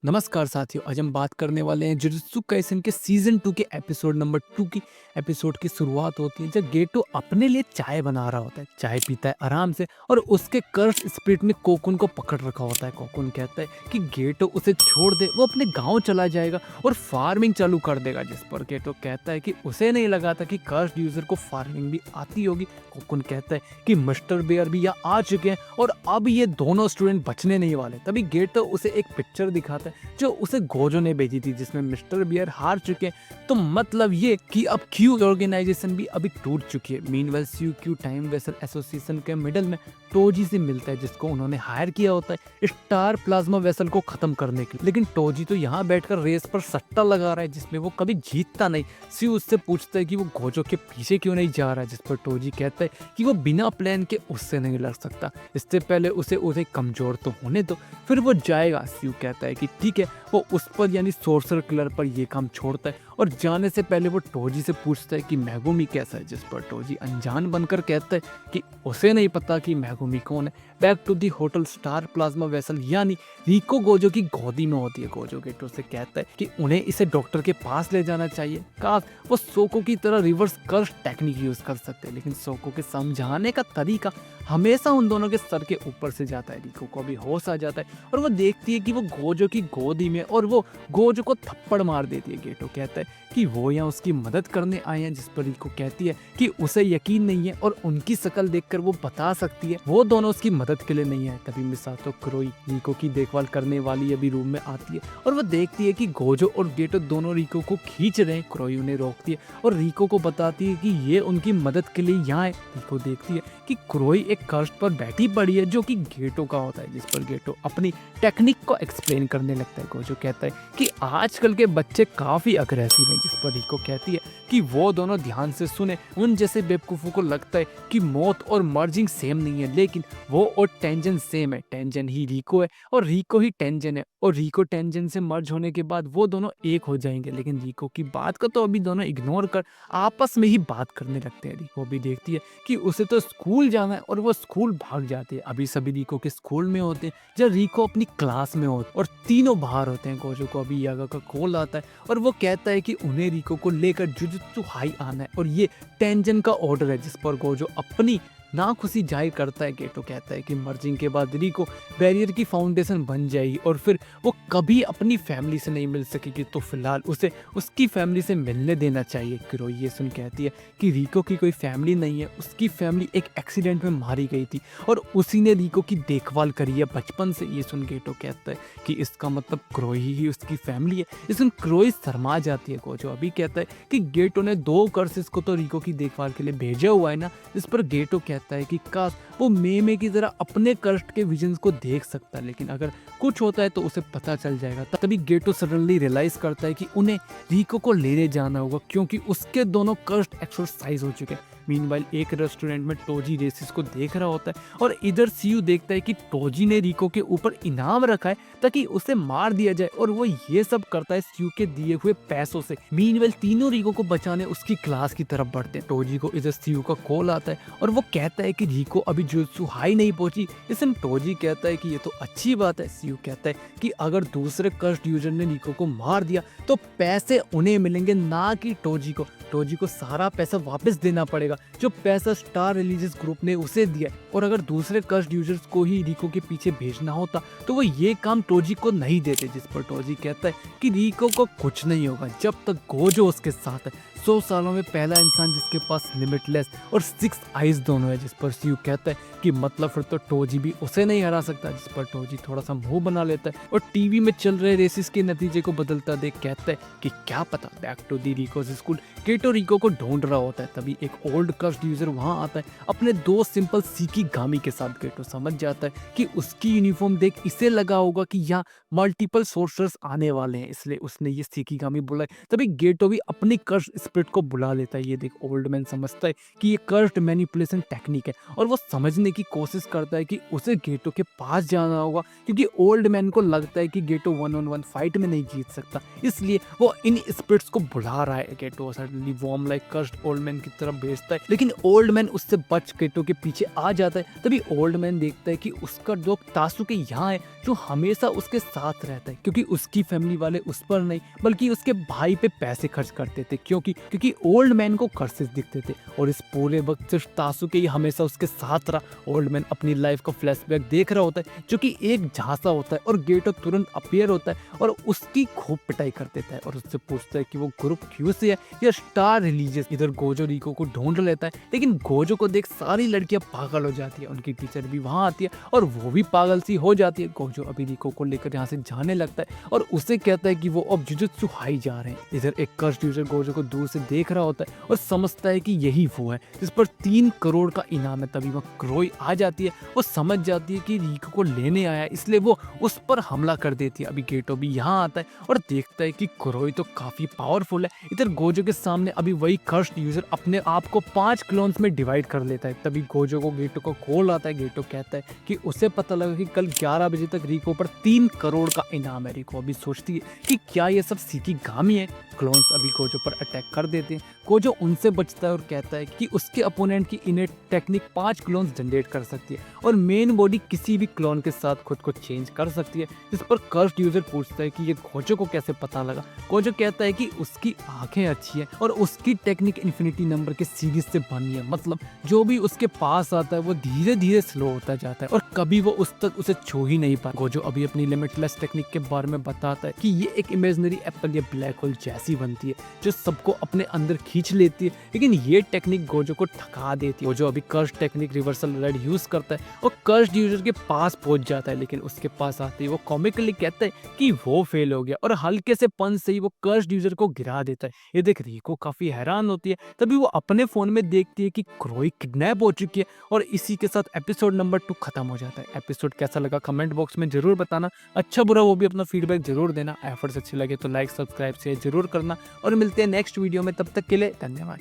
नमस्कार साथियों, आज हम बात करने वाले हैं जुजुत्सु काइसेन के सीजन 2 के एपिसोड नंबर 2 की एपिसोड की शुरुआत होती है जब गेटो अपने लिए चाय बना रहा होता है। चाय पीता है आराम से और उसके कर्स स्पिरिट ने कोकुन को पकड़ रखा होता है। कोकुन कहता है कि गेटो उसे छोड़ दे, वो अपने गांव चला जाएगा और फार्मिंग चालू कर देगा। जिस पर गेटो कहता है कि उसे नहीं लगा था कि कर्स यूजर को फार्मिंग भी आती होगी। कोकुन कहता है कि मिस्टर बेयर भी यहाँ आ चुके हैं और अब ये दोनों स्टूडेंट बचने नहीं वाले। तभी गेटो उसे एक पिक्चर दिखाता है जो उसे गोजो ने भेजी थी, जिसमें मिस्टर बियर हार चुके हैं। तो मतलब ये कि अब क्यू ऑर्गेनाइजेशन भी अभी टूट चुकी है। मीनवेल स्यू क्यू टाइम वेसल एसोसिएशन के मिडल में टोजी से मिलता है, जिसको उन्होंने हायर किया होता है स्टार प्लाज्मा वेसल को खत्म करने के लिए। लेकिन टोजी तो यहाँ बैठकर रेस पर सट्टा लगा रहा है जिसमें वो कभी जीतता नहीं। स्यू उससे पूछता है कि वो गोजो के पीछे क्यों नहीं जा रहा है, जिस पर टोजी कहता है कि वो बिना प्लान के उससे नहीं लड़ सकता, इससे पहले उसे कमजोर तो होने दो, फिर वो जाएगा। स्यू कहता है कि ठीक है। वो उस पर यानी सोर्सर किलर पर ये काम छोड़ता है और जाने से पहले वो टोजी से पूछता है कि मैगुमी कैसा है, जिस पर टोजी अनजान बनकर कहता है कि उसे नहीं पता कि मैगुमी कौन है। Back to the hotel star plasma vessel यानी रिको गोजो की गोदी में होती है। गोजो गेटो से कहता है कि उन्हें इसे डॉक्टर के पास ले जाना चाहिए। काश वो सोको की तरह रिवर्स कर्स टेक्निक यूज कर सकते हैं, लेकिन सोको के समझाने का तरीका हमेशा उन दोनों के सर के ऊपर से जाता है। रिको को भी होश आ जाता है और वो देखती है कि वो गोजो की गोदी में और वो गोजो को थप्पड़ मार देती है। गेटो कहता है कि वो यहाँ उसकी मदद करने आए हैं, जिस पर रिको कहती है कि उसे यकीन नहीं है और उनकी शक्ल देखकर वो बता सकती है वो दोनों उसकी मदद के लिए नहीं है। तभी मिसातो क्रोई रिको की देखभाल करने वाली अभी रूम में आती है और वो देखती है कि गोजो और गेटो दोनों रिको को खींच रहे हैं। क्रोई उन्हें रोकती है और रिको को बताती है कि ये उनकी मदद के लिए यहाँ है। रिको देखती है कि क्रोई एक कर्स्ट पर बैठी पड़ी है जो कि गेटो का होता है, जिस पर गेटो अपनी टेक्निक को एक्सप्लेन करने लगता है। गोजो कहता है कि आजकल के बच्चे काफी अग्रेसिव हैं, जिस पर रिको कहती है कि वो दोनों ध्यान से सुने। उन जैसे बेवकूफों को लगता है कि मौत और मर्जिंग सेम नहीं है, लेकिन वो और टेंजन सेम है। टेंजन ही रिको है और रिको ही टेंजन है, और रिको टेंजन से मर्ज होने के बाद वो दोनों एक हो जाएंगे। लेकिन रिको की बात को तो अभी दोनों इग्नोर कर आपस में ही बात करने लगते हैं। रिको भी देखती है कि उसे तो स्कूल जाना है और वो स्कूल भाग जाती है। अभी सभी रिको के स्कूल में होते हैं जब रिको अपनी क्लास में होता है और तीनों बाहर होते हैं। गोजो को अभी यागा का कॉल आता है और वो कहता है कि उन्हें रिको को लेकर जुजुत्सु हाई आना है और ये टेंजन का ऑर्डर है, जिस पर गोजो अपनी ना खुशी जाहिर करता है। गेटो कहता है कि मर्जिंग के बाद रिको बैरियर की फाउंडेशन बन जाएगी और फिर वो कभी अपनी फैमिली से नहीं मिल सकेगी, तो फिलहाल उसे उसकी फैमिली से मिलने देना चाहिए। क्रोई ये सुन कहती है कि रिको की कोई फैमिली नहीं है, उसकी फैमिली एक एक्सीडेंट में मारी गई थी और उसी ने रिको की देखभाल करी है बचपन से। ये सुन गेटो कहता है कि इसका मतलब क्रोई ही उसकी फैमिली है। ये सुन क्रोई शर्मा जाती है। गोजो अभी कहता है कि गेटो ने 2 कर्सेस को तो रिको की देखभाल के लिए भेजा हुआ है ना, इस पर गेटो कहता है कि काश वो मेमे की तरह अपने कष्ट के विजन्स को देख सकता है, लेकिन अगर कुछ होता है तो उसे पता चल जाएगा। तभी गेटो सडनली रियलाइज करता है कि उन्हें रिको को लेने जाना होगा क्योंकि उसके दोनों कष्ट एक्सरसाइज हो चुके हैं। मीनवाइल एक रेस्टोरेंट में टोजी रेसिस को देख रहा होता है और इधर सीयू देखता है कि टोजी ने रिको के ऊपर इनाम रखा है ताकि उसे मार दिया जाए, और वो ये सब करता है सीयू के दिए हुए पैसों से। मीनवाइल तीनों रिको को बचाने उसकी क्लास की तरफ बढ़ते हैं। टोजी को इधर सीयू का कॉल आता है और वो कहता है कि रिको अभी जुजुत्सु हाई नहीं पहुंची। इसमें टोजी कहता है कि ये तो अच्छी बात है। सीयू कहता है कि अगर दूसरे कर्स्ट यूजर ने रिको को मार दिया तो पैसे उन्हें मिलेंगे, ना कि टोजी को। टोजी को सारा पैसा वापस देना पड़ेगा जो पैसा स्टार रिलीजियस ग्रुप ने उसे दिया है, और अगर दूसरे कर्स्ट यूजर्स को ही रिको के पीछे भेजना होता तो वो ये काम टोजी को नहीं देते। जिस पर टोजी कहता है कि रिको को कुछ नहीं होगा जब तक गोजो उसके साथ है। 100 सालों में पहला इंसान जिसके पास लिमिटलेस और 6 आइज दोनों है। जिस पर सीयू कहता है कि मतलब फिर तो टोजी भी उसे नहीं हरा सकता। जिस पर टोजी थोड़ा सा मुंह बना लेता है और टीवी में चल रहे रेसिस के नतीजे को बदलता देख कहता है कि क्या पता। बैक टू दी रिको's स्कूल गेटो रिको को ढूंढ रहा होता है। तभी एक ओल्ड कर्स्ट यूजर वहां आता है अपने 2 सिंपल सीकी गामी के साथ। गेटो समझ जाता है कि उसकी यूनिफॉर्म देख इसे लगा होगा कि यहाँ मल्टीपल सोर्सर्स आने वाले हैं, इसलिए उसने ये सीकी गामी बोला है। तभी गेटो भी अपनी कर्स्ट स्पिरिट को बुला लेता है। ये देख ओल्ड मैन समझता है कि ये कर्स्ड मैनिपुलेशन टेक्निक है और वो समझने की कोशिश करता है कि उसे गेटो के पास जाना होगा, क्योंकि ओल्ड मैन को लगता है कि गेटो 1-on-1 फाइट में नहीं जीत सकता, इसलिए वो इन स्पिरिट्स को बुला रहा है। Ghetto suddenly warm like cursed old man की तरफ भेजता है, लेकिन ओल्ड मैन उससे बच गेटो के पीछे आ जाता है। तभी ओल्ड मैन देखता है कि उसका दोस्त तासुके यहाँ है, जो हमेशा उसके साथ रहता है, क्योंकि उसकी फैमिली वाले उस पर नहीं बल्कि उसके भाई पे पैसे खर्च करते थे, क्योंकि ओल्ड मैन को कर्सेस दिखते थे और इस पूरे वक्त सिर्फ तासुके ही हमेशा उसके साथ रहा। ओल्ड मैन अपनी लाइफ का फ्लैशबैक देख रहा होता है, जो कि एक झांसा होता है, और गेटो तुरंत अपीयर होता है और उसकी खूब पिटाई कर देता है और उससे पूछता है कि वो ग्रुप क्यू से है या स्टार रिलीजियस। इधर गोजो रिको को ढूंढ लेता है, लेकिन गोजो को देख सारी लड़कियां पागल हो जाती है। उनकी टीचर भी वहां आती है और वो भी पागल सी हो जाती है। गोजो अभी रिको को लेकर यहाँ से जाने लगता है और उसे कहता है कि वो अब जुजुत्सु हाई जा रहे हैं। इधर एक कर्स्ड यूजर गोजो को दूर से देख रहा होता है और समझता है कि यही वो है जिस पर 3 करोड़ का इनाम है। तभी वह क्रोई आ जाती है, वो समझ जाती है कि रिको को लेने आया है, इसलिए वो उस पर हमला कर देती है। अभी गेटो भी यहाँ आता है और देखता है कि क्रोई तो काफी पावरफुल है। इधर गोजो के सामने अभी वही कर्स्ड यूजर अपने आप को 5 क्लोन्स में डिवाइड कर लेता है। तभी गोजो को गेटो को कॉल आता है। गेटो कहता है कि उसे पता लगा कि कल 11 बजे तक रिको पर 3 करोड़ का इनाम है। रिको अभी सोचती है कि क्या ये सब शिकिगामी है। क्लोन्स अभी गोजो पर अटैक कर देते हैं। गोजो उनसे बचता है और कहता है कि उसके अपोनेंट की इनेट टेक्निक 5 क्लोन्स जनरेट कर सकती है और मेन बॉडी किसी भी क्लोन के साथ खुद को चेंज कर सकती है। इस पर कर्स्ड यूजर पूछता है कि ये गोजो को कैसे पता लगा। गोजो कहता है कि उसकी आंखें अच्छी है और उसकी टेक्निक इन्फिनिटी नंबर के सीरीज से बनी है, मतलब जो भी उसके पास आता है वो धीरे धीरे स्लो होता जाता है और कभी वो उस तक उसे छू ही नहीं पाता। गोजो अभी अपनी लिमिटलेस टेक्निक के बारे में बताता है कि ये एक इमेजिनरी एप्पल या ब्लैक होल जैसी बनती है जो सबको अपने अंदर खींच लेती है, लेकिन ये टेक्निक गोजो को ठका देती है। गोजो अभी cursed technique reversal red use करता है और कर्स्ड यूजर के पास पहुंच जाता है, लेकिन उसके पास आते ही वो कॉमिकली कहता है कि वो फेल हो गया और हल्के से पंच से ही वो कर्स्ड यूजर को गिरा देता है। ये देख रिको काफी हैरान होती है। तभी वो अपने फोन में देखती है कि क्रोई किडनैप हो चुकी है और इसी के साथ एपिसोड नंबर 2 खत्म हो जाता है। एपिसोड कैसा लगा कमेंट बॉक्स में जरूर बताना, अच्छा बुरा वो भी अपना फीडबैक जरूर देना। एफर्ट्स अच्छे लगे तो लाइक सब्सक्राइब शेयर जरूर करना और मिलते हैं नेक्स्ट वीडियो में। तब तक के लिए धन्यवाद।